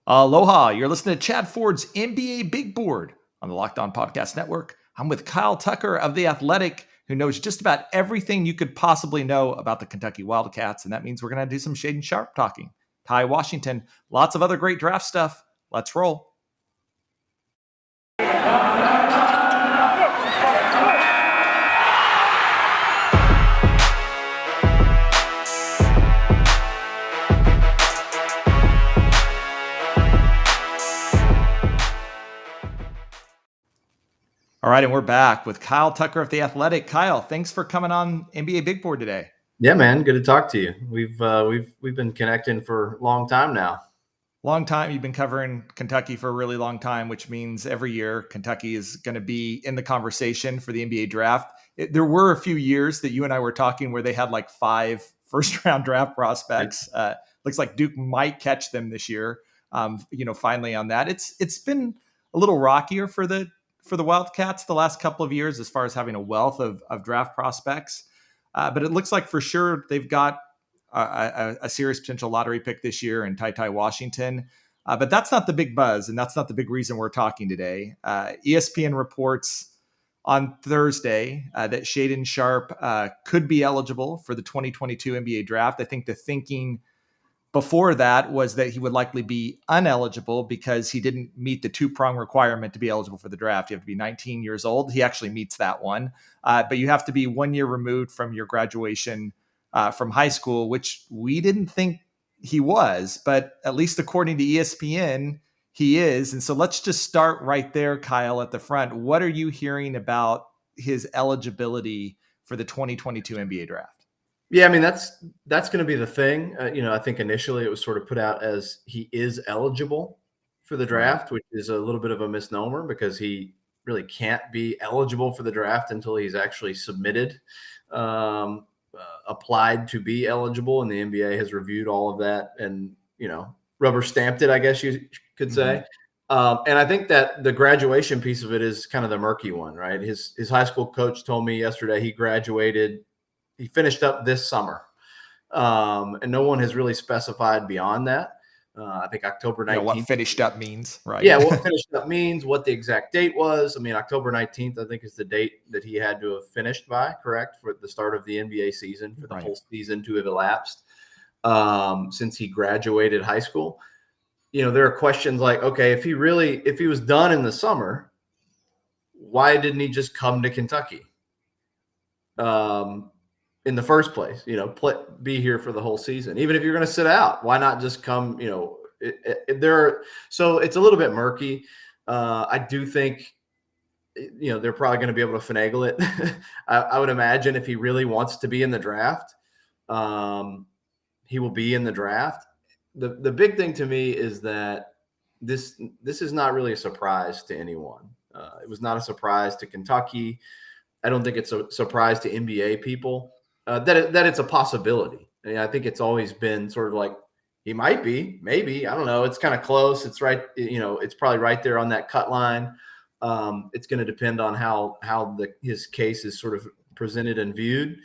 Aloha, you're listening to Chad Ford's NBA Big Board on the Locked On Podcast Network. I'm with Kyle Tucker of The Athletic, who knows just about everything you could possibly know about the Kentucky Wildcats, and that means we're going to do some Shaedon Sharpe talking. TyTy Washington, lots of other great draft stuff. Let's roll. All right, and we're back with Kyle Tucker of The Athletic. Kyle, thanks for coming on NBA Big Board today. Yeah, man, good to talk to you. We've been connecting for a long time now. Long time. You've been covering Kentucky for a really long time, which means every year Kentucky is going to be in the conversation for the NBA draft. There were a few years that you and I were talking where they had like 5 first-round draft prospects. Looks like Duke might catch them this year. Finally on that, it's been a little rockier for the Wildcats the last couple of years as far as having a wealth of draft prospects. But it looks like for sure they've got a serious potential lottery pick this year in TyTy Washington. But that's not the big buzz, and that's not the big reason we're talking today. ESPN reports on Thursday that Shaedon Sharpe could be eligible for the 2022 NBA draft. I think the thinking before that was that he would likely be uneligible because he didn't meet the 2-prong requirement to be eligible for the draft. You have to be 19 years old. He actually meets that one. But you have to be 1 year removed from your graduation from high school, which we didn't think he was. But at least according to ESPN, he is. And so let's just start right there, Kyle, at the front. What are you hearing about his eligibility for the 2022 NBA draft? Yeah, I mean, that's going to be the thing. I think initially it was sort of put out as he is eligible for the draft, which is a little bit of a misnomer because he really can't be eligible for the draft until he's actually submitted, applied to be eligible, and the NBA has reviewed all of that and, rubber stamped it, I guess you could say. And I think that the graduation piece of it is kind of the murky one, right? His high school coach told me yesterday he finished up this summer, and no one has really specified beyond that. I think October 19th. What finished up means, right? Yeah, what finished up means, what the exact date was. I mean, October 19th, I think, is the date that he had to have finished by, correct, for the start of the NBA season, for the whole season to have elapsed since he graduated high school. There are questions like, okay, if he was done in the summer, why didn't he just come to Kentucky? In the first place, be here for the whole season. Even if you're going to sit out, why not just come? So it's a little bit murky. I do think, they're probably going to be able to finagle it. I would imagine if he really wants to be in the draft, he will be in the draft. The big thing to me is that this is not really a surprise to anyone. It was not a surprise to Kentucky. I don't think it's a surprise to NBA people. That it's a possibility. I think it's always been sort of like he might be, maybe, I don't know. It's kind of close. It's right. It's probably right there on that cut line. It's going to depend on how his case is sort of presented and viewed,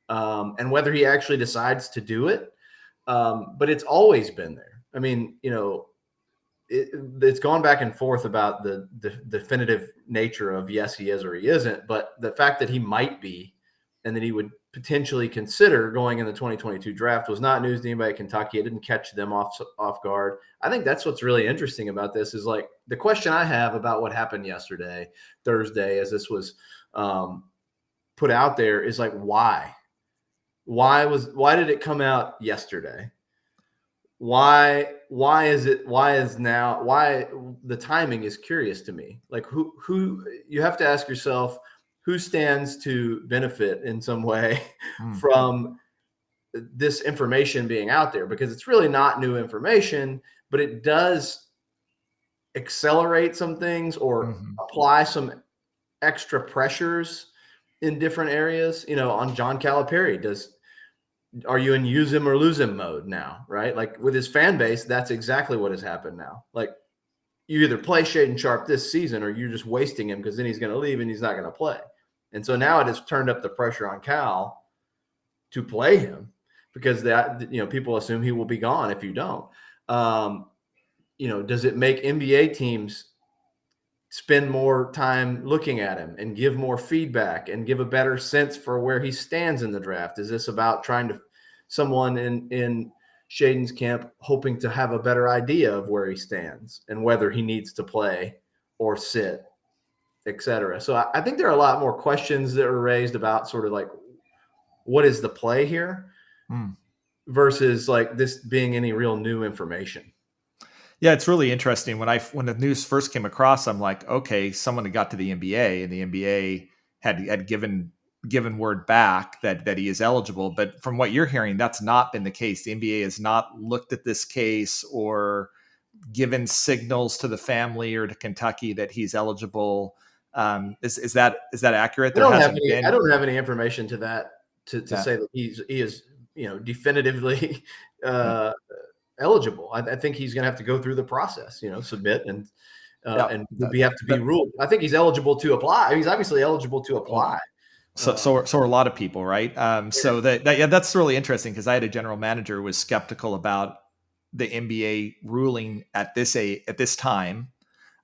and whether he actually decides to do it. But it's always been there. I mean, it's gone back and forth about the definitive nature of yes, he is or he isn't. But the fact that he might be, and that he would potentially consider going in the 2022 draft was not news to anybody at Kentucky. It didn't catch them off guard. I think that's what's really interesting about this is like the question I have about what happened yesterday, Thursday, as this was put out there is like, why did it come out yesterday? Why the timing is curious to me. Like who you have to ask yourself, who stands to benefit in some way from this information being out there? Because it's really not new information, but it does accelerate some things or apply some extra pressures in different areas. On John Calipari, are you in use him or lose him mode now, right? Like with his fan base, that's exactly what has happened now. Like you either play Shaedon Sharpe this season or you're just wasting him because then he's going to leave and he's not going to play. And so now it has turned up the pressure on Cal to play him because people assume he will be gone if you don't. does it make NBA teams spend more time looking at him and give more feedback and give a better sense for where he stands in the draft? Is this about trying to someone in Shaedon's camp hoping to have a better idea of where he stands and whether he needs to play or sit, et cetera? So I think there are a lot more questions that are raised about sort of like, what is the play here versus like this being any real new information. Yeah, it's really interesting. When the news first came across, I'm like, okay, someone had got to the NBA, and the NBA had given word back that he is eligible. But from what you're hearing, that's not been the case. The NBA has not looked at this case or given signals to the family or to Kentucky that he's eligible. Is that accurate? I There don't have hasn't any. I been. don't have any information to that to Yeah. say that he is definitively eligible. I think he's going to have to go through the process. Submit and Yeah. have to be ruled. I think he's eligible to apply. He's obviously eligible to apply. So are a lot of people, right? So that's really interesting because I had a general manager who was skeptical about the NBA ruling at this time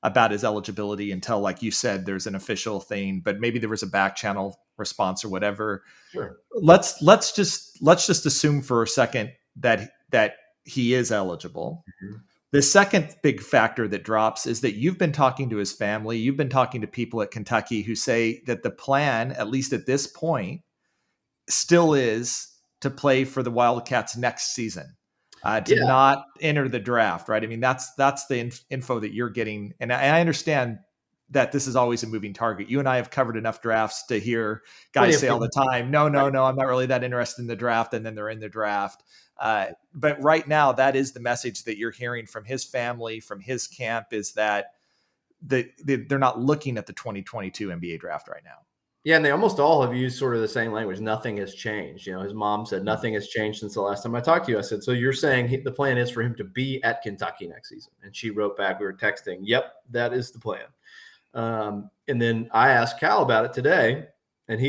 about his eligibility until, like you said, there's an official thing, but maybe there was a back channel response or whatever. Sure. Let's just assume for a second that he is eligible. Mm-hmm. The second big factor that drops is that you've been talking to his family, you've been talking to people at Kentucky who say that the plan, at least at this point, still is to play for the Wildcats next season, to not enter the draft, right? I mean, that's the info that you're getting, and I understand that this is always a moving target. You and I have covered enough drafts to hear guys say all the time, no, I'm not really that interested in the draft, and then they're in the draft. But right now, that is the message that you're hearing from his family, from his camp, is that they're not looking at the 2022 NBA draft right now. Yeah, and they almost all have used sort of the same language. Nothing has changed. His mom said nothing has changed since the last time I talked to you. I said, so you're saying the plan is for him to be at Kentucky next season? And she wrote back, we were texting, yep, that is the plan. And then I asked Cal about it today, and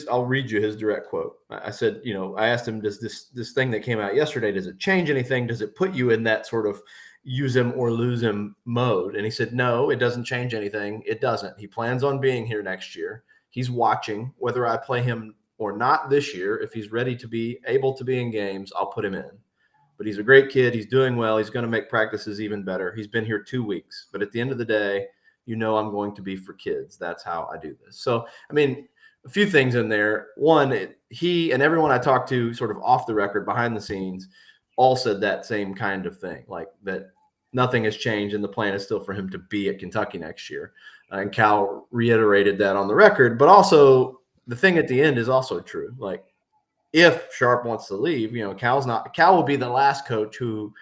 I'll read you his direct quote. I said, I asked him, does this thing that came out yesterday, does it change anything? Does it put you in that sort of use him or lose him mode? And he said, no, it doesn't change anything. It doesn't. He plans on being here next year. He's watching whether I play him or not this year. If he's ready to be able to be in games, I'll put him in. But he's a great kid. He's doing well. He's going to make practices even better. He's been here 2 weeks. But at the end of the day, I'm going to be for kids. That's how I do this. So, I mean, a few things in there. One, he and everyone I talked to sort of off the record, behind the scenes, all said that same kind of thing, like that nothing has changed and the plan is still for him to be at Kentucky next year. And Cal reiterated that on the record, but also the thing at the end is also true. Like, if Sharpe wants to leave, Cal will be the last coach who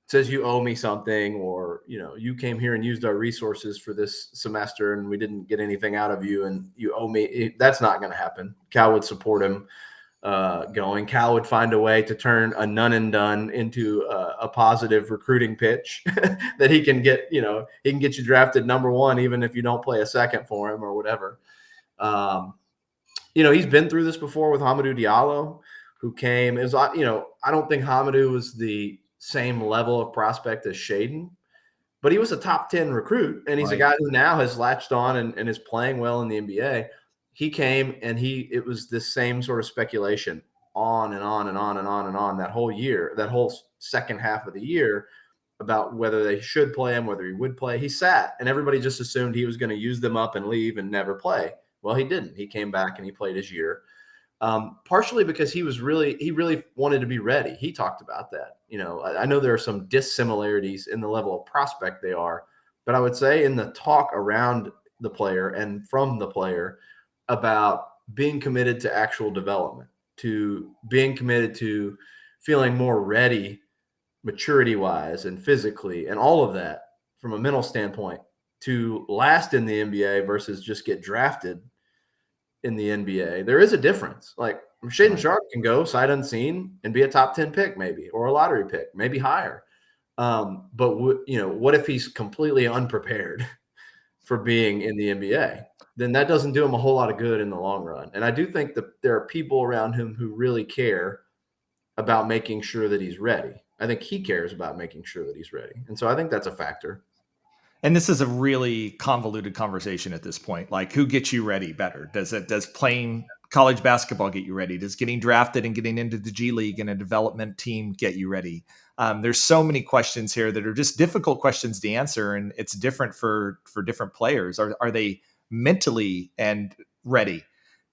says you owe me something, or, you came here and used our resources for this semester and we didn't get anything out of you and you owe me. That's not going to happen. Cal would support him going. Cal would find a way to turn a none and done into a positive recruiting pitch that he can get you drafted number one, even if you don't play a second for him or whatever. He's been through this before with Hamidou Diallo, who came. I don't think Hamidou was the same level of prospect as Shaedon, but he was a top 10 recruit, and he's a guy who now has latched on and is playing well in the NBA. He came and it was this same sort of speculation on and on and on and on and on that whole year, that whole second half of the year, about whether they should play him, whether he would play. He sat, and everybody just assumed he was going to use them up and leave and never play. Well, he didn't. He came back and he played his year, partially because he really wanted to be ready. He talked about that. I know there are some dissimilarities in the level of prospect they are, but I would say in the talk around the player and from the player about being committed to actual development, to being committed to feeling more ready maturity-wise and physically and all of that from a mental standpoint to last in the NBA versus just get drafted in the NBA. There is a difference. Like, Shaedon Sharpe can go sight unseen and be a top 10 pick maybe, or a lottery pick, maybe higher. But what if he's completely unprepared for being in the NBA? Then that doesn't do him a whole lot of good in the long run. And I do think that there are people around him who really care about making sure that he's ready. I think he cares about making sure that he's ready. And so I think that's a factor. And this is a really convoluted conversation at this point. Like, who gets you ready better? Does playing college basketball get you ready? Does getting drafted and getting into the G League and a development team get you ready? There's so many questions here that are just difficult questions to answer, and it's different for different players. Are they mentally and ready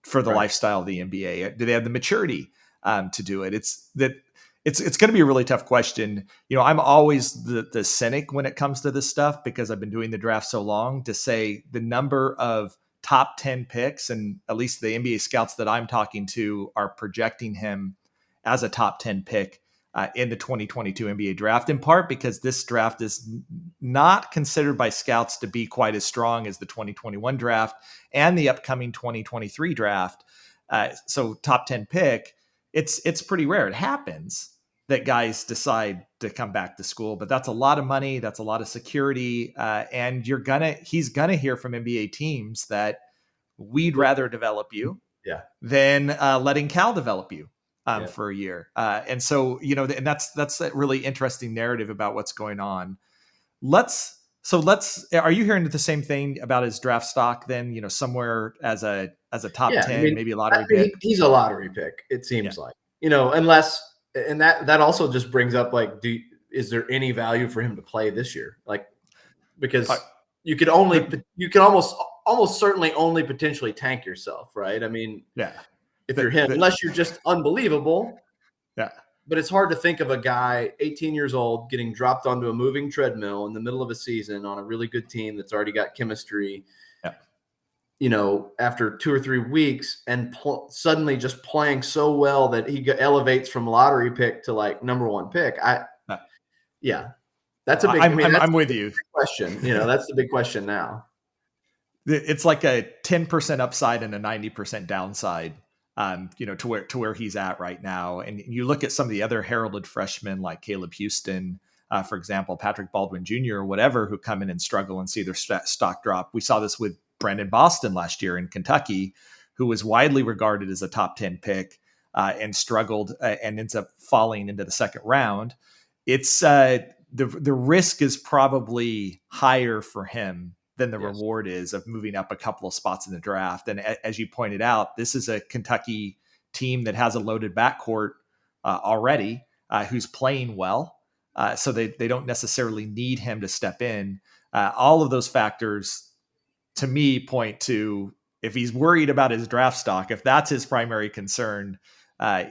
for the Right. lifestyle of the NBA? Do they have the maturity to do it? It's going to be a really tough question. I'm always the cynic when it comes to this stuff because I've been doing the draft so long, to say the number of top 10 picks, and at least the NBA scouts that I'm talking to are projecting him as a top 10 pick in the 2022 NBA draft, in part because this draft is not considered by scouts to be quite as strong as the 2021 draft and the upcoming 2023 draft. So top 10 pick, it's pretty rare. It happens that guys decide to come back to school, but that's a lot of money. That's a lot of security. And he's gonna hear from NBA teams that we'd rather develop you Yeah. than letting Cal develop you Yeah. for a year. And so, and that's a really interesting narrative about what's going on. Are you hearing the same thing about his draft stock then, somewhere as a top Yeah. 10, maybe a lottery pick? He's a lottery pick, it Yeah. seems like, unless, and that also just brings up, like, is there any value for him to play this year? Like, because you could almost certainly only potentially tank yourself, right? I mean, Yeah. if you're him, unless you're just unbelievable. Yeah. But it's hard to think of a guy 18 years old getting dropped onto a moving treadmill in the middle of a season on a really good team that's already got chemistry, after 2 or 3 weeks, and suddenly just playing so well that he elevates from lottery pick to like number 1 pick. Yeah, that's a big. I'm with you. Question. That's the big question now. It's like a 10% upside and a 90% downside, to where he's at right now. And you look at some of the other heralded freshmen like Caleb Houston, for example, Patrick Baldwin Jr. or whatever, who come in and struggle and see their stock drop. We saw this with Brandon Boston last year in Kentucky, who was widely regarded as a top 10 pick and struggled and ends up falling into the second round. It's the risk is probably higher for him than the reward is of moving up a couple of spots in the draft. And as you pointed out, this is a Kentucky team that has a loaded backcourt already, who's playing well. So they don't necessarily need him to step in. All of those factors, to me, point to, if he's worried about his draft stock, if that's his primary concern,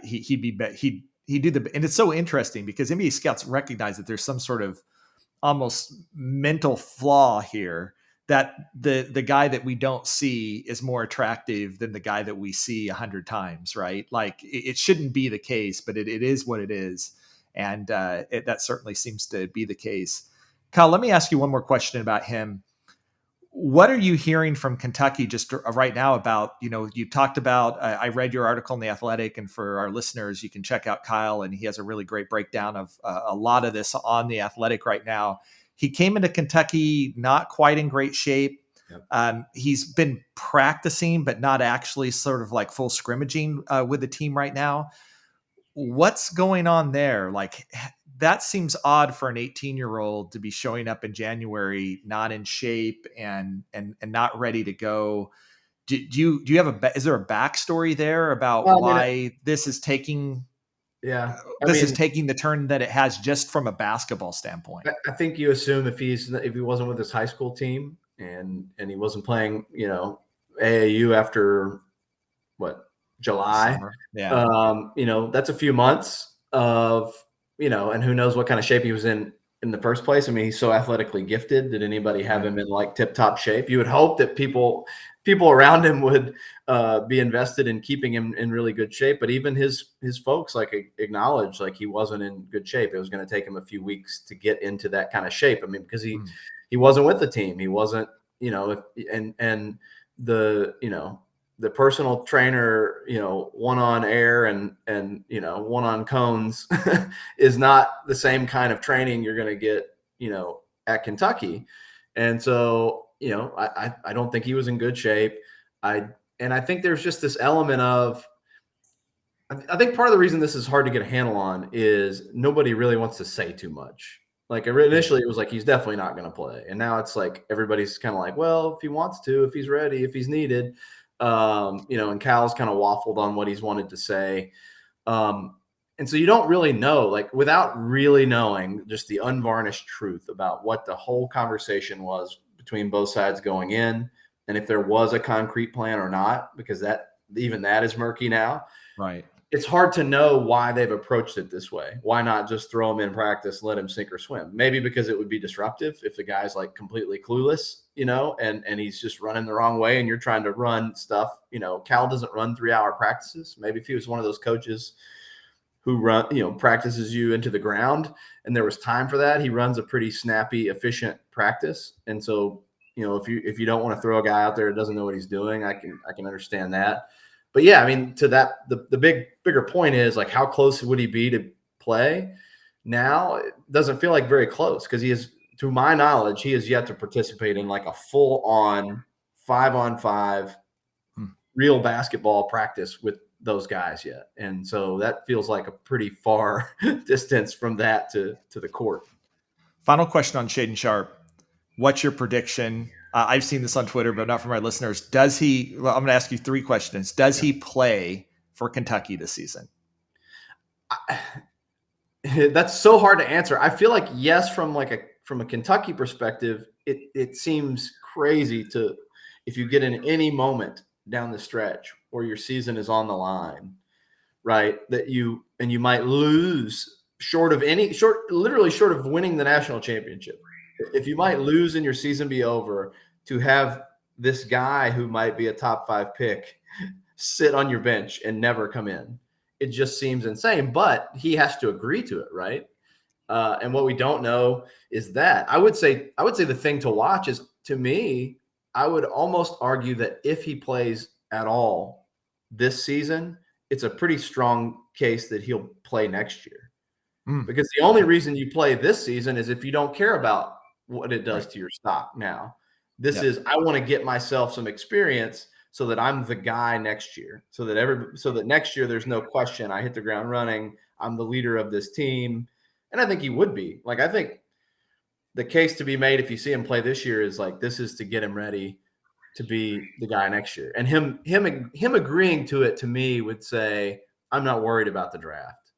he'd do the. And it's so interesting because NBA scouts recognize that there's some sort of almost mental flaw here, that the guy that we don't see is more attractive than the guy that we see 100 times, right? Like, it shouldn't be the case, but it is what it is. And that certainly seems to be the case. Kyle, let me ask you one more question about him. What are you hearing from Kentucky just right now about, you talked about, I read your article in The Athletic, and for our listeners, you can check out Kyle, and he has a really great breakdown of a lot of this on The Athletic right now. He came into Kentucky not quite in great shape. Yep. He's been practicing, but not actually sort of like full scrimmaging with the team right now. What's going on there? Like, that seems odd for an 18-year-old to be showing up in January not in shape and not ready to go. Do you have is there a backstory there about why this is taking? Yeah, is taking the turn that it has just from a basketball standpoint. I think you assume if he wasn't with his high school team and he wasn't playing, AAU after July, that's a few months of, and who knows what kind of shape he was in the first place. I mean, he's so athletically gifted. Did anybody have him in like tip top shape? You would hope that people around him would be invested in keeping him in really good shape. But even his folks acknowledged he wasn't in good shape. It was going to take him a few weeks to get into that kind of shape. I mean, because he wasn't with the team. He wasn't, and the personal trainer, one on air and one on cones is not the same kind of training you're going to get, at Kentucky. And so, I don't think he was in good shape. I think there's just this element of I think part of the reason this is hard to get a handle on is nobody really wants to say too much. Like initially, it was like he's definitely not going to play, and now it's like everybody's kind of like, well, if he wants to, if he's ready, if he's needed, And Cal's kind of waffled on what he's wanted to say, and so you don't really know, like without really knowing just the unvarnished truth about what the whole conversation was between both sides going in, and if there was a concrete plan or not, because that is murky now. Right. It's hard to know why they've approached it this way. Why not just throw him in practice, let him sink or swim? Maybe because it would be disruptive if the guy's like completely clueless, and he's just running the wrong way and you're trying to run stuff. Cal doesn't run 3-hour practices. Maybe if he was one of those coaches who practices you into the ground and there was time for that, he runs a pretty snappy, efficient practice. And so, if you don't want to throw a guy out there that doesn't know what he's doing, I can understand that. But yeah, I mean, to that, the bigger point is like, how close would he be to play? Now it doesn't feel like very close because he is, to my knowledge, he has yet to participate in like a full-on 5-on-5 real basketball practice with those guys yet. And so that feels like a pretty far distance from that to the court. Final question on Shaedon Sharpe. What's your prediction? I've seen this on Twitter, but not from our listeners. I'm going to ask you 3 questions. Does he play for Kentucky this season? That's so hard to answer. I feel like yes, from a Kentucky perspective, it seems crazy if you get in any moment down the stretch where your season is on the line, right? That you might lose literally short of winning the national championship. If you might lose and your season be over, to have this guy who might be a top 5 pick sit on your bench and never come in, it just seems insane. But he has to agree to it, right? And what we don't know is that I would say the thing to watch is, to me, I would almost argue that if he plays at all this season, it's a pretty strong case that he'll play next year. Because the only reason you play this season is if you don't care about what it does to your stock. Now, this is, I want to get myself some experience so that I'm the guy next year, so that next year there's no question I hit the ground running. I'm the leader of this team. And I think he would be. Like, I think the case to be made if you see him play this year is like, this is to get him ready to be the guy next year. And him agreeing to it, to me, would say, I'm not worried about the draft.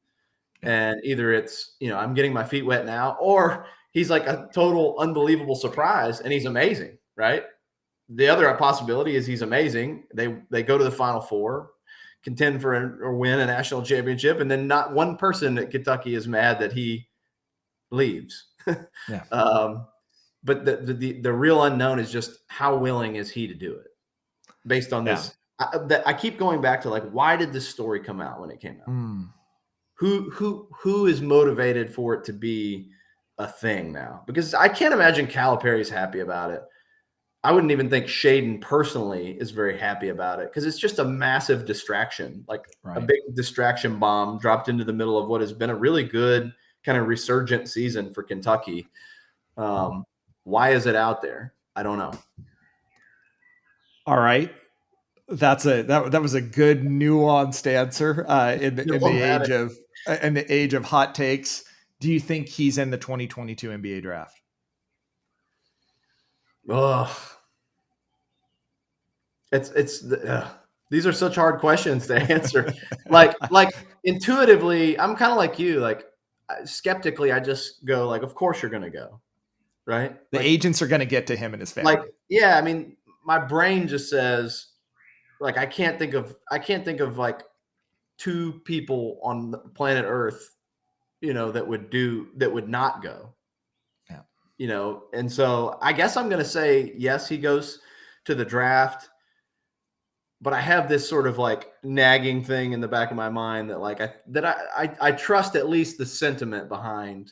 And either it's, I'm getting my feet wet now, or he's like a total unbelievable surprise and he's amazing, right? The other possibility is he's amazing. They go to the Final Four, contend for or win a national championship, and then not one person at Kentucky is mad that he leaves. But the real unknown is just how willing is he to do it based on this. I keep going back to, like, why did this story come out when it came out? Who is motivated for it to be a thing now? Because I can't imagine Calipari's happy about it. I wouldn't even think Shaedon personally is very happy about it, because it's just a massive distraction, like a big distraction bomb dropped into the middle of what has been a really good kind of resurgent season for Kentucky. Why is it out there? I don't know. All right. That was a good nuanced answer in the age of hot takes. Do you think he's in the 2022 NBA draft? These are such hard questions to answer. like intuitively, I'm kind of like you. Like, skeptically, I just go like, of course you're going to go, right? The agents are going to get to him and his family. Like, yeah, I mean, my brain just says, like, I can't think of like 2 people on planet Earth, that would not go. And so I guess I'm going to say yes, he goes to the draft. But I have this sort of like nagging thing in the back of my mind that like I trust at least the sentiment behind.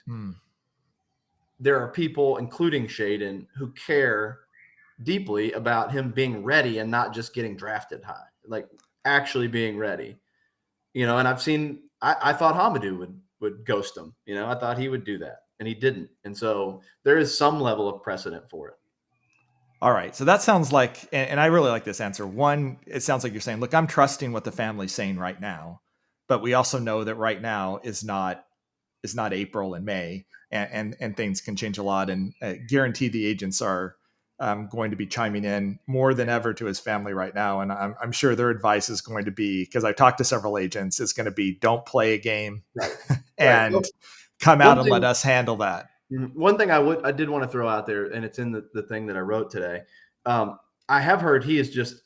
There are people, including Shaedon, who care deeply about him being ready and not just getting drafted high, like actually being ready. And I thought Hamidou would ghost him. I thought he would do that, and he didn't. And so there is some level of precedent for it. All right. So that sounds like, and I really like this answer. One, it sounds like you're saying, look, I'm trusting what the family's saying right now. but we also know that right now is not April and May, and things can change a lot. And guarantee the agents are going to be chiming in more than ever to his family right now. And I'm sure their advice is going to be, because I talked to several agents, is going to be, don't play a game Right. Right. and Well, come out one and let thing, us handle that. one thing I did want to throw out there, and it's in the thing that I wrote today. I have heard he is just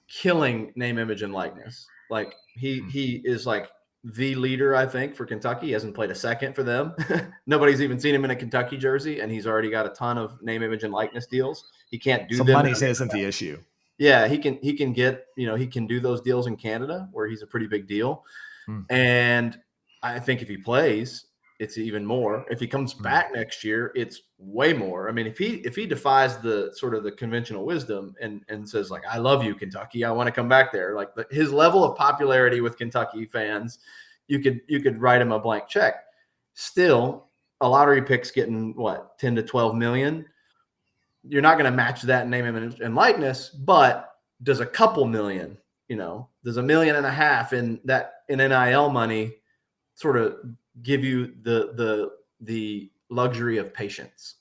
killing name, image, and likeness. Like he is like the leader, I think, for Kentucky. He hasn't played a second for them. Nobody's even seen him in a Kentucky jersey, and he's already got a ton of name, image, and likeness deals. He can't do So them. money isn't the issue. Yeah, he can get, he can do those deals in Canada where he's a pretty big deal. And I think if he plays, it's even more. If he comes back next year, it's way more. I mean, if he defies the sort of the conventional wisdom and says like, I love you, Kentucky, I want to come back there. Like his level of popularity with Kentucky fans, you could write him a blank check. Still, a lottery pick's getting what, 10 to 12 million. You're not going to match that in name, image, and likeness, but does a couple million, does $1.5 million in NIL money sort of give you the luxury of patience?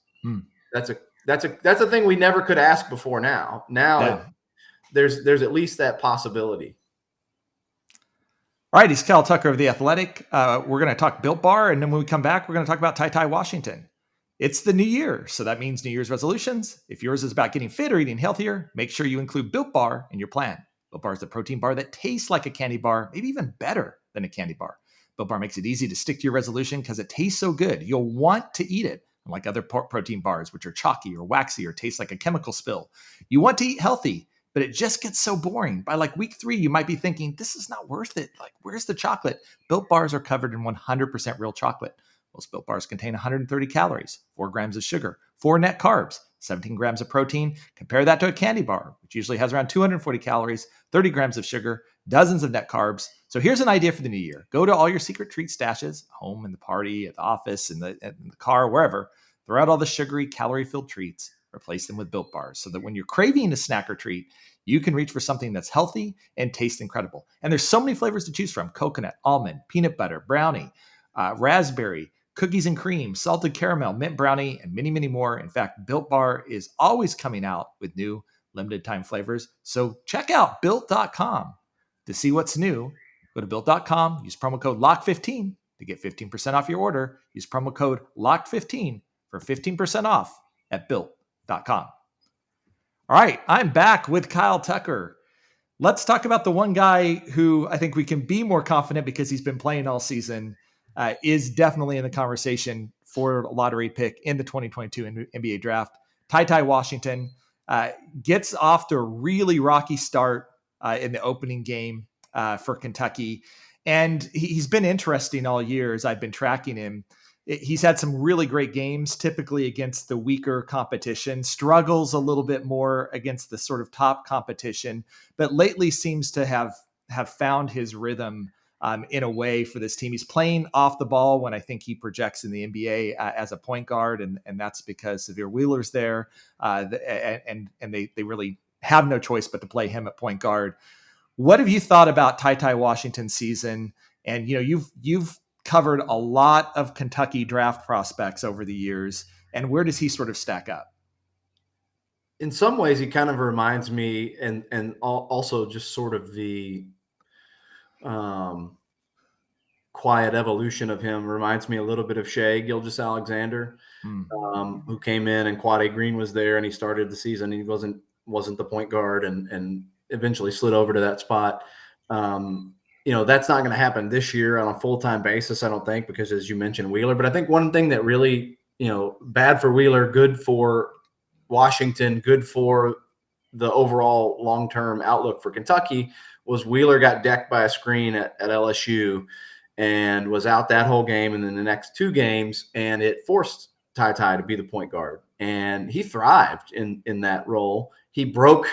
That's a thing we never could ask before. Now there's at least that possibility. All right, he's Kyle Tucker of The Athletic. We're going to talk Built Bar, and then when we come back, we're going to talk about TyTy Washington. It's the new year, so that means New Year's resolutions. If yours is about getting fit or eating healthier, make sure you include Built Bar in your plan. Built Bar is the protein bar that tastes like a candy bar, maybe even better than a candy bar. Built Bar makes it easy to stick to your resolution because it tastes so good. You'll want to eat it, unlike other protein bars, which are chalky or waxy or taste like a chemical spill. You want to eat healthy, but it just gets so boring. By like week 3, you might be thinking, this is not worth it. Like, where's the chocolate? Built Bars are covered in 100% real chocolate. Most Built Bars contain 130 calories, 4 grams of sugar, 4 net carbs, 17 grams of protein. Compare that to a candy bar, which usually has around 240 calories, 30 grams of sugar, dozens of net carbs. So here's an idea for the new year. Go to all your secret treat stashes, home, in the party, at the office, in the car, wherever. Throw out all the sugary, calorie-filled treats. Replace them with Built Bars so that when you're craving a snack or treat, you can reach for something that's healthy and tastes incredible. And there's so many flavors to choose from: coconut, almond, peanut butter, brownie, raspberry, cookies and cream, salted caramel, mint brownie, and many, many more. In fact, Built Bar is always coming out with new limited time flavors. So check out Built.com to see what's new. Go to Built.com, use promo code LOCK15 to get 15% off your order. Use promo code LOCK15 for 15% off at Built.com. All right, I'm back with Kyle Tucker. Let's talk about the one guy who I think we can be more confident, because he's been playing all season, is definitely in the conversation for a lottery pick in the 2022 NBA draft. TyTy Washington gets off to a really rocky start in the opening game for Kentucky. And he's been interesting all year as I've been tracking him. He's had some really great games, typically against the weaker competition, struggles a little bit more against the sort of top competition, but lately seems to have found his rhythm in a way for this team. He's playing off the ball when I think he projects in the NBA as a point guard, and that's because Sahvir Wheeler's there, and they really have no choice but to play him at point guard. What have you thought about TyTy Washington's season? And you've covered a lot of Kentucky draft prospects over the years, and where does he sort of stack up? In some ways, he kind of reminds me, and also just sort of the quiet evolution of him reminds me a little bit of Shai Gilgeous-Alexander, who came in and Quade Green was there, and he started the season. He wasn't the point guard, and eventually slid over to that spot. That's not going to happen this year on a full-time basis, I don't think, because as you mentioned, Wheeler. But I think one thing that really, bad for Wheeler, good for Washington, good for the overall long-term outlook for Kentucky, was Wheeler got decked by a screen at LSU and was out that whole game and then the next 2 games, and it forced TyTy to be the point guard. And he thrived in that role. He broke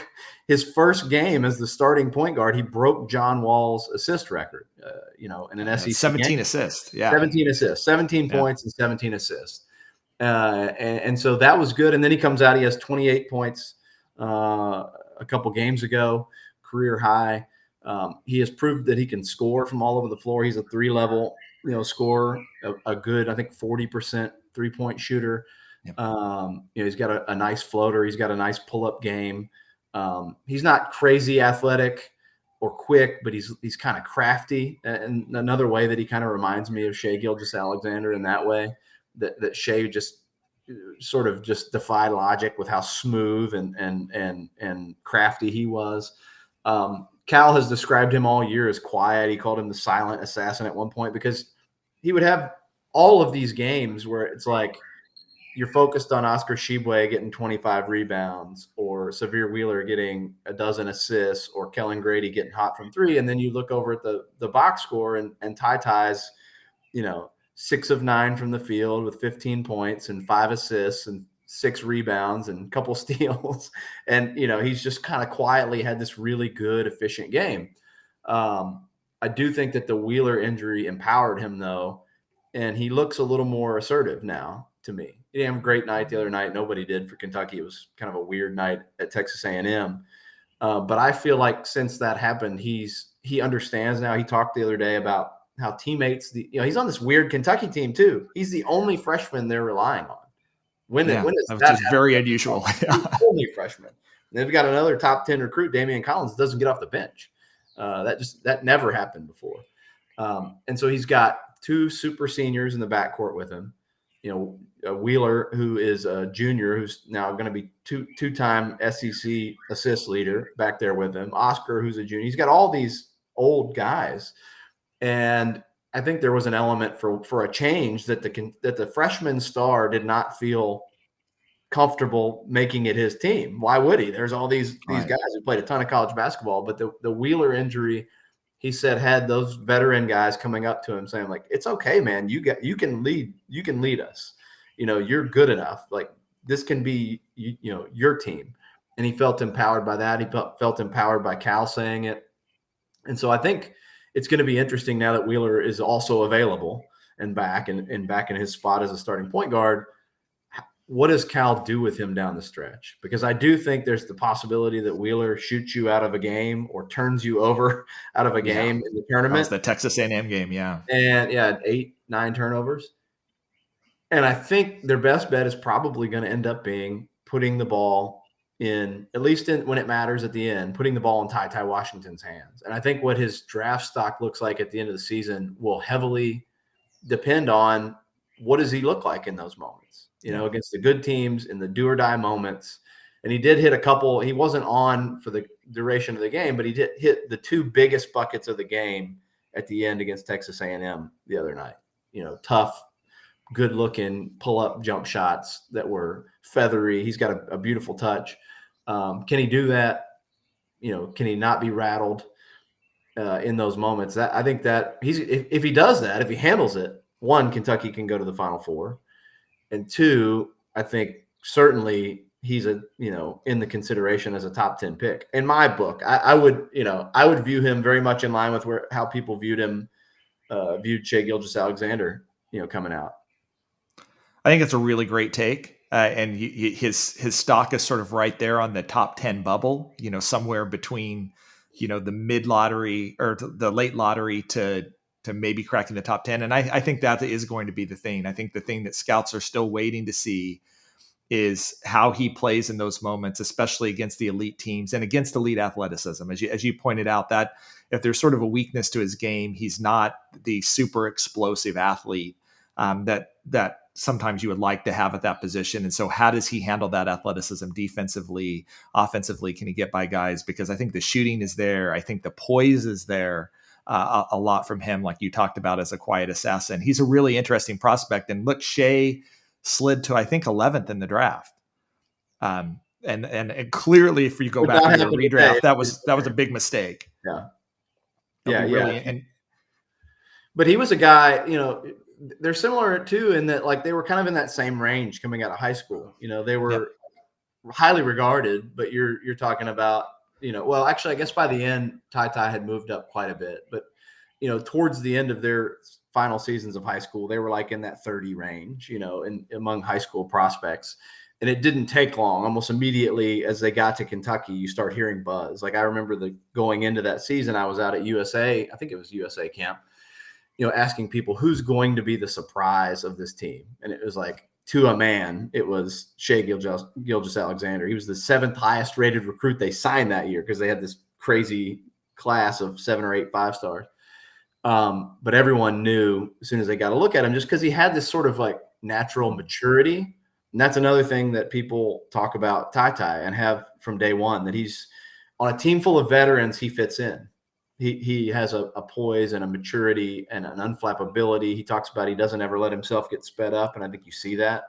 his first game as the starting point guard. He broke John Wall's assist record, in an SEC 17 game. assists. Yeah. 17 assists, 17 points and 17 assists. And so that was good. And then he comes out, he has 28 points a couple games ago, career high. He has proved that he can score from all over the floor. He's a 3-level, scorer, a good, I think, 40% 3-point shooter. Yep. He's got a nice floater. He's got a nice pull-up game. He's not crazy athletic or quick, but he's kind of crafty. And another way that he kind of reminds me of Shai Gilgeous-Alexander in that way, that Shai just sort of just defied logic with how smooth and crafty he was. Cal has described him all year as quiet. He called him the silent assassin at one point because he would have all of these games where it's like you're focused on Oscar Tshiebwe getting 25 rebounds or Sahvir Wheeler getting a dozen assists or Kellen Grady getting hot from three. And then you look over at the box score and TyTy's, 6 of 9 from the field with 15 points and 5 assists and 6 rebounds and a couple steals. And, he's just kind of quietly had this really good, efficient game. I do think that the Wheeler injury empowered him, though, and he looks a little more assertive now to me. He didn't have a great night the other night. Nobody did for Kentucky. It was kind of a weird night at Texas A&M. But I feel like since that happened, he understands now. He talked the other day about how teammates, he's on this weird Kentucky team too. He's the only freshman they're relying on. When is that that is very unusual. He's the only freshman. They've got another top 10 recruit, Daimion Collins, doesn't get off the bench. That never happened before. And so he's got 2 super seniors in the backcourt with him. Wheeler, who is a junior, who's now going to be two-time SEC assist leader back there with him. Oscar, who's a junior. He's got all these old guys. And I think there was an element for a change that the freshman star did not feel comfortable making it his team. Why would he? There's all these guys who played a ton of college basketball, but the Wheeler injury, he said, had those veteran guys coming up to him saying, like, it's okay, man. You can lead us. You're good enough. Like, this can be, your team. And he felt empowered by that. He felt empowered by Cal saying it. And so I think it's going to be interesting now that Wheeler is also available and back in his spot as a starting point guard. What does Cal do with him down the stretch? Because I do think there's the possibility that Wheeler shoots you out of a game or turns you over out of a game in the tournament. That was the Texas A&M game, yeah. And 8-9 turnovers. And I think their best bet is probably going to end up being putting the ball in, at least when it matters at the end, putting the ball in TyTy Washington's hands. And I think what his draft stock looks like at the end of the season will heavily depend on what does he look like in those moments, against the good teams in the do or die moments. And he did hit a couple. He wasn't on for the duration of the game, but he did hit the 2 biggest buckets of the game at the end against Texas A&M the other night. Tough, good-looking pull-up jump shots that were feathery. He's got a beautiful touch. Can he do that? Can he not be rattled in those moments? I think that if he does that, if he handles it, 1, Kentucky can go to the Final Four, and 2, I think certainly he's in the consideration as a top 10 pick in my book. I would view him very much in line with how people viewed Shai Gilgeous-Alexander, coming out. I think it's a really great take. And his stock is sort of right there on the top 10 bubble, somewhere between, the mid lottery or the late lottery to maybe cracking the top 10. And I think that is going to be the thing. I think the thing that scouts are still waiting to see is how he plays in those moments, especially against the elite teams and against elite athleticism. As you pointed out, that if there's sort of a weakness to his game, he's not the super explosive athlete that sometimes you would like to have at that position. And so how does he handle that athleticism defensively, offensively? Can he get by guys? Because I think the shooting is there. I think the poise is there a lot from him, like you talked about, as a quiet assassin. He's a really interesting prospect. And look, Shai slid to, I think, 11th in the draft. And clearly, if you go back to the redraft, that was a big mistake. Yeah. But he was a guy, they're similar too, in that, like, they were kind of in that same range coming out of high school. They were highly regarded, but you're talking about, well, actually, I guess by the end, TyTy had moved up quite a bit, but towards the end of their final seasons of high school, they were like in that 30 range, among high school prospects. And it didn't take long. Almost immediately as they got to Kentucky, you start hearing buzz. Like I remember going into that season, I was out at USA, I think it was USA camp, asking people who's going to be the surprise of this team. And it was like, to a man, it was Shai Gilgeous-Alexander. He was the 7th highest rated recruit they signed that year because they had this crazy class of 7 or 8 5-stars. But everyone knew as soon as they got a look at him, just because he had this sort of like natural maturity. And that's another thing that people talk about TyTy and have from day one, that he's on a team full of veterans, he fits in. He has a poise and a maturity and an unflappability. He talks about he doesn't ever let himself get sped up, and I think you see that.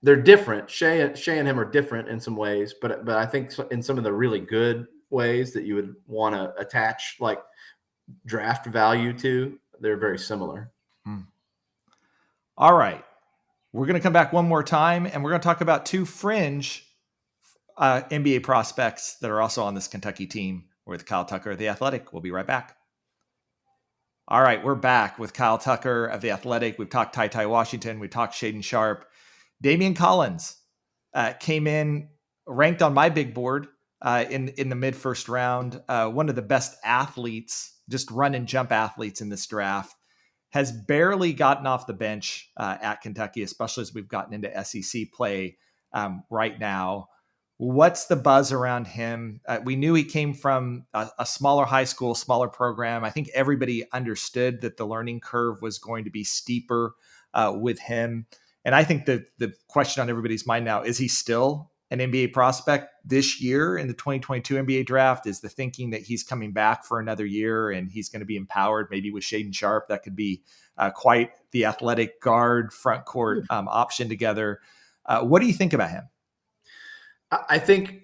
They're different. Shai and him are different in some ways, but I think in some of the really good ways that you would want to attach like draft value to, they're very similar. All right. We're going to come back one more time, and we're going to talk about 2 fringe NBA prospects that are also on this Kentucky team with Kyle Tucker of The Athletic. We'll be right back. All right, we're back with Kyle Tucker of The Athletic. We've talked TyTy Washington. We talked Shaedon Sharpe. Daimion Collins came in ranked on my big board in the mid-first round. One of the best athletes, just run and jump athletes in this draft. Has barely gotten off the bench at Kentucky, especially as we've gotten into SEC play right now. What's the buzz around him? We knew he came from a smaller high school, smaller program. I think everybody understood that the learning curve was going to be steeper with him. And I think that the question on everybody's mind now, is he still an NBA prospect this year in the 2022 NBA draft? Is the thinking that he's coming back for another year and he's going to be empowered maybe with Shaedon Sharpe? That could be quite the athletic guard front court option together. What do you think about him? I think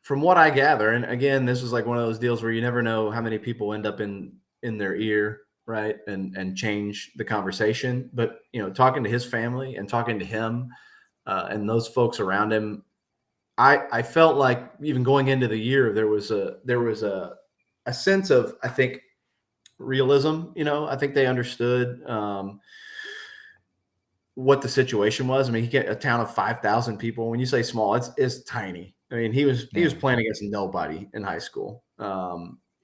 from what I gather, and again, this is like one of those deals where you never know how many people end up in their ear, right? And change the conversation. But, talking to his family and talking to him and those folks around him, I felt like even going into the year, there was a sense of, I think, realism. I think they understood what the situation was. I mean, he get a town of 5,000 people. When you say small, it's tiny. I mean, he was playing against nobody in high school.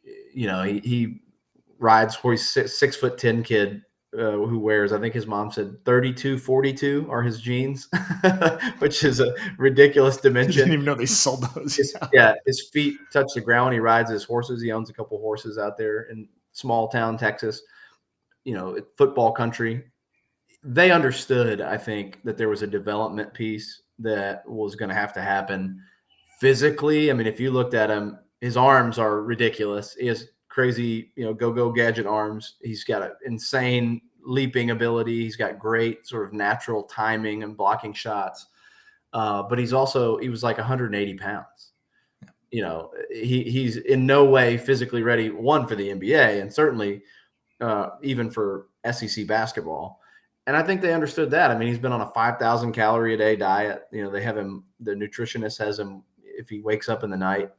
He rides for his 6'10" kid who wears, I think his mom said 32-42 are his jeans, which is a ridiculous dimension. I didn't even know they sold those. His feet touch the ground when he rides his horses. He owns a couple horses out there in small town Texas, football country. They understood, I think, that there was a development piece that was going to have to happen physically. I mean, if you looked at him, his arms are ridiculous. He has crazy, go-go gadget arms. He's got an insane leaping ability. He's got great sort of natural timing and blocking shots. But he was like 180 pounds. He's in no way physically ready, one, for the NBA, and certainly even for SEC basketball. And I think they understood that. I mean, he's been on a 5,000 calorie a day diet. They have him, the nutritionist has him, if he wakes up in the night,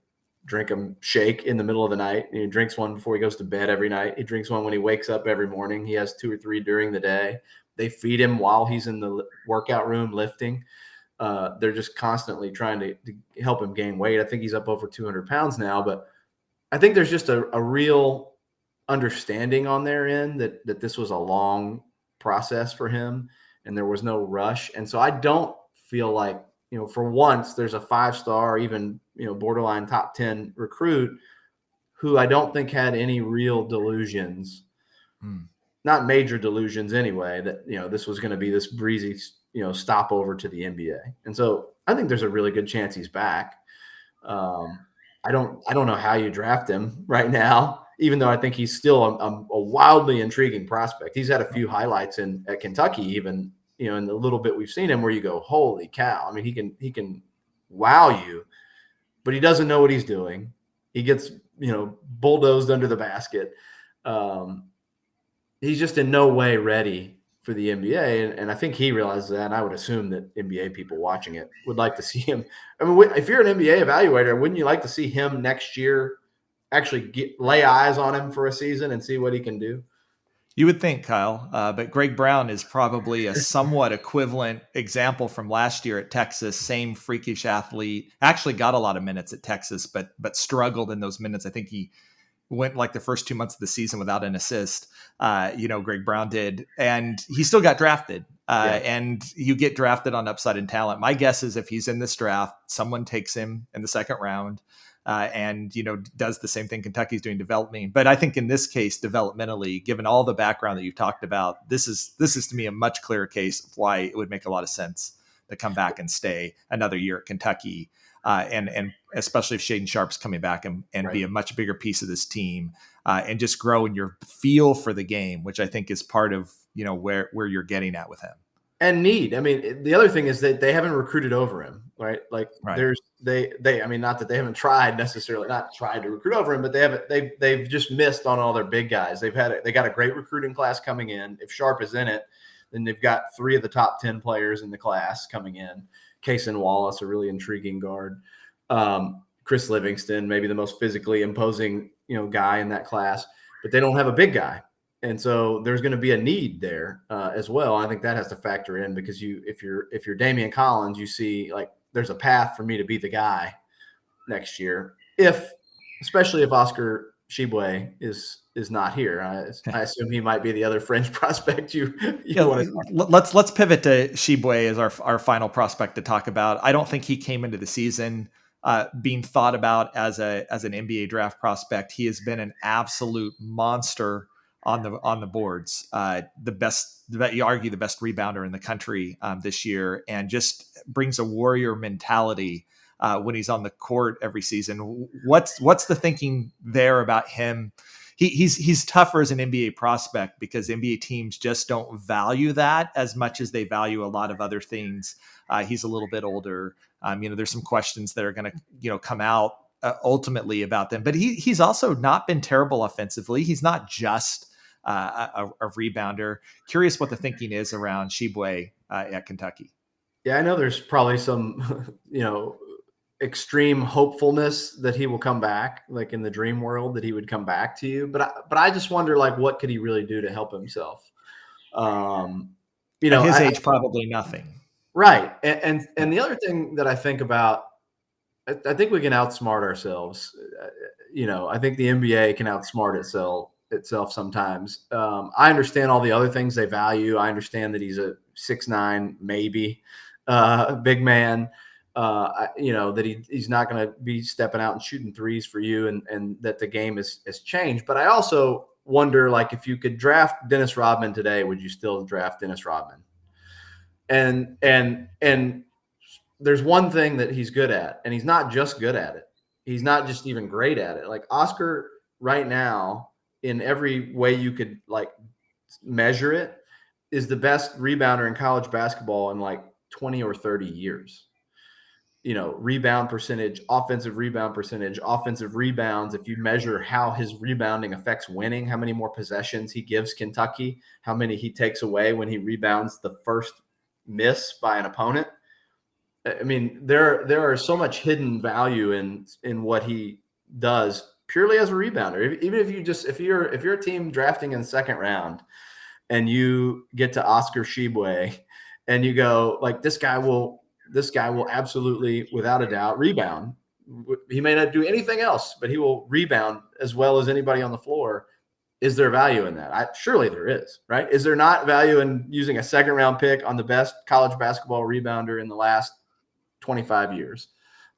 drink a shake in the middle of the night. He drinks one before he goes to bed every night. He drinks one when he wakes up every morning. He has 2 or 3 during the day. They feed him while he's in the workout room lifting. They're just constantly trying to help him gain weight. I think he's up over 200 pounds now, but I think there's just a real understanding on their end that this was a long process for him and there was no rush. And so I don't feel like, for once there's a 5-star, even, borderline top 10 recruit who I don't think had any real delusions, not major delusions anyway, that, this was going to be this breezy, stopover to the NBA. And so I think there's a really good chance he's back. I don't know how you draft him right now, even though I think he's still a wildly intriguing prospect. He's had a few highlights at Kentucky, even, in the little bit we've seen him, where you go, holy cow. I mean, he can wow you, but he doesn't know what he's doing. He gets, bulldozed under the basket. He's just in no way ready for the NBA. And I think he realizes that. And I would assume that NBA people watching it would like to see him. I mean, if you're an NBA evaluator, wouldn't you like to see him next year actually lay eyes on him for a season and see what he can do? You would think, Kyle, but Greg Brown is probably a somewhat equivalent example from last year at Texas. Same freakish athlete. Actually, got a lot of minutes at Texas, but struggled in those minutes. I think he went like the first 2 months of the season without an assist. Greg Brown did, and he still got drafted. Yeah. And you get drafted on upside and talent. My guess is if he's in this draft, someone takes him in the second round. And does the same thing Kentucky's doing developing. But I think in this case, developmentally, given all the background that you've talked about, this is to me a much clearer case of why it would make a lot of sense to come back and stay another year at Kentucky, and especially if Shaedon Sharpe's coming back and Right. be a much bigger piece of this team, and just grow in your feel for the game, which I think is part of where you're getting at with him. And need. I mean, the other thing is that they haven't recruited over him, right? Like Right. I mean, not that they haven't not tried to recruit over him, but they've just missed on all their big guys. They got a great recruiting class coming in. If Sharpe is in it, then they've got 3 of the top 10 players in the class coming in. Cason Wallace, a really intriguing guard. Chris Livingston, maybe the most physically imposing, guy in that class, but they don't have a big guy. And so there's going to be a need there as well. I think that has to factor in because if you're Daimion Collins, you see like there's a path for me to be the guy next year, especially if Oscar Tshiebwe is not here. I assume he might be the other French prospect you want to. Let's pivot to Tshiebwe as our final prospect to talk about. I don't think he came into the season being thought about as an NBA draft prospect. He has been an absolute monster on the boards. You argue the best rebounder in the country this year, and just brings a warrior mentality when he's on the court every season. What's the thinking there about him? He's tougher as an NBA prospect because NBA teams just don't value that as much as they value a lot of other things. He's a little bit older. There's some questions that are going to come out ultimately about them, but he's also not been terrible offensively. He's not just a rebounder. Curious what the thinking is around Tshiebwe at Kentucky. Yeah, I know there's probably some, extreme hopefulness that he will come back, like in the dream world that he would come back to you. But I just wonder, like, what could he really do to help himself? At his age, probably nothing. Right. And the other thing that I think about, I think we can outsmart ourselves. I think the NBA can outsmart itself sometimes. I understand all the other things they value. I understand that he's a 6'9", maybe big man. That he's not going to be stepping out and shooting threes for you, and that the game has changed. But I also wonder, like, if you could draft Dennis Rodman today, would you still draft Dennis Rodman? And there's one thing that he's good at, and he's not just good at it. He's not just even great at it. Like Oscar right now, in every way you could like measure it, is the best rebounder in college basketball in like 20 or 30 years. Rebound percentage, offensive rebound percentage, offensive rebounds. If you measure how his rebounding affects winning, how many more possessions he gives Kentucky, how many he takes away when he rebounds the first miss by an opponent. I mean, there are so much hidden value in what he does purely as a rebounder. Even if you're a team drafting in the second round and you get to Oscar Tshiebwe and you go like, this guy will absolutely, without a doubt, rebound. He may not do anything else, but he will rebound as well as anybody on the floor. Is there value in that? Surely there is, right? Is there not value in using a second round pick on the best college basketball rebounder in the last 25 years?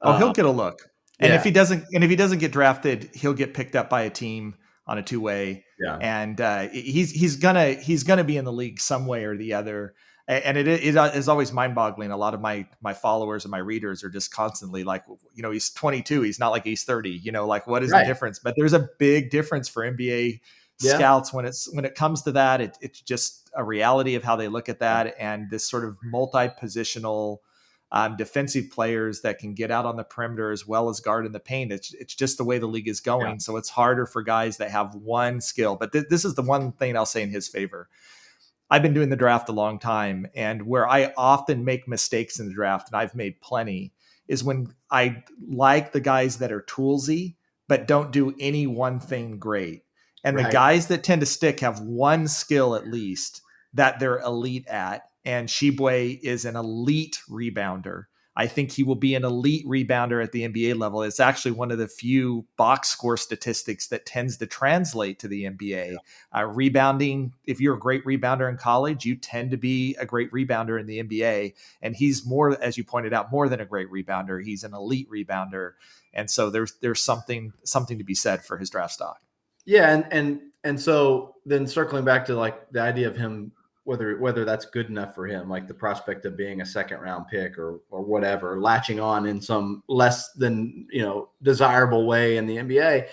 He'll get a look. And yeah. if he doesn't get drafted, he'll get picked up by a team on a two-way. Yeah. And he's gonna be in the league some way or the other. And it is always mind-boggling. A lot of my followers and my readers are just constantly like, he's 22. He's not like he's 30. Like what is the difference? But there's a big difference for NBA scouts when it comes to that. It's just a reality of how they look at that, and this sort of multi-positional defensive players that can get out on the perimeter as well as guard in the paint. It's just the way the league is going. Yeah. So it's harder for guys that have one skill. But this is the one thing I'll say in his favor. I've been doing the draft a long time, and where I often make mistakes in the draft, and I've made plenty, is when I like the guys that are toolsy, but don't do any one thing great. And the Right. guys that tend to stick have one skill at least that they're elite at. And Tshiebwe is an elite rebounder. I think he will be an elite rebounder at the NBA level. It's actually one of the few box score statistics that tends to translate to the NBA. Rebounding, if you're a great rebounder in college, you tend to be a great rebounder in the NBA. And he's more, as you pointed out, more than a great rebounder. He's an elite rebounder. And so there's something to be said for his draft stock. Yeah, and so then circling back to like the idea of him, whether that's good enough for him, like the prospect of being a second round pick or whatever, latching on in some less than desirable way in the NBA.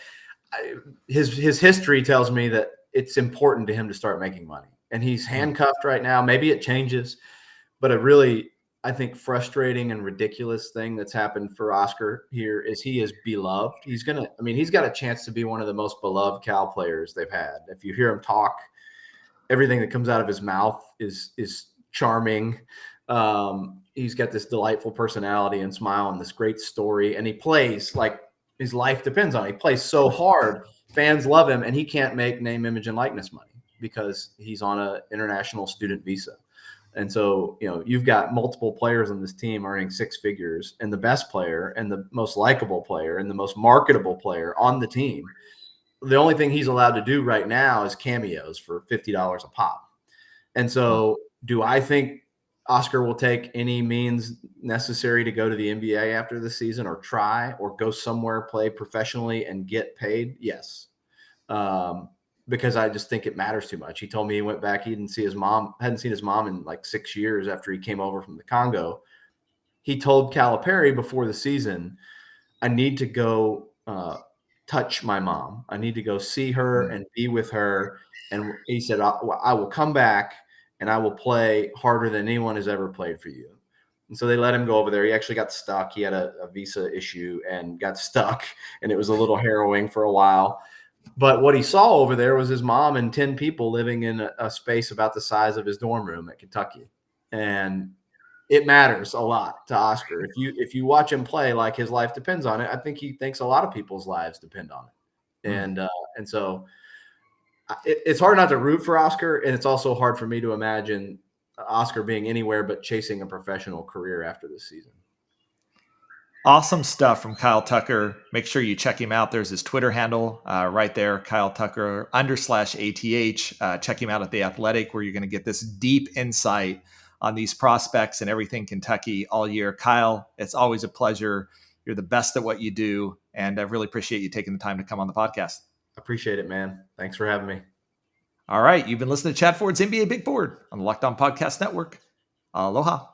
His history tells me that it's important to him to start making money, and he's handcuffed right now. Maybe it changes, but a really, I think, frustrating and ridiculous thing that's happened for Oscar here is he is beloved. He's got a chance to be one of the most beloved Cal players they've had. If you hear him talk, everything that comes out of his mouth is charming. He's got this delightful personality and smile and this great story, and he plays like his life depends on it. He plays so hard. Fans love him, and he can't make name, image, and likeness money because he's on an international student visa. And so, you've got multiple players on this team earning six figures, and the best player and the most likable player and the most marketable player on the team, the only thing he's allowed to do right now is cameos for $50 a pop. And so do I think Oscar will take any means necessary to go to the NBA after the season or try or go somewhere, play professionally and get paid? Yes. Because I just think it matters too much. He told me he went back. He hadn't seen his mom in like 6 years after he came over from the Congo. He told Calipari before the season, I need to go touch my mom. I need to go see her and be with her. And he said, I will come back and I will play harder than anyone has ever played for you. And so they let him go over there. He actually got stuck. He had a visa issue and got stuck, and it was a little harrowing for a while. But what he saw over there was his mom and 10 people living in a space about the size of his dorm room at Kentucky. And it matters a lot to Oscar. If you watch him play like his life depends on it, I think he thinks a lot of people's lives depend on it. And so it's hard not to root for Oscar, and it's also hard for me to imagine Oscar being anywhere but chasing a professional career after this season. Awesome stuff from Kyle Tucker. Make sure you check him out. There's his Twitter handle right there, Kyle Tucker _ATH. Check him out at The Athletic, where you're going to get this deep insight on these prospects and everything Kentucky all year. Kyle, it's always a pleasure. You're the best at what you do, and I really appreciate you taking the time to come on the podcast. Appreciate it, man. Thanks for having me. All right. You've been listening to Chad Ford's NBA Big Board on the Locked On Podcast Network. Aloha.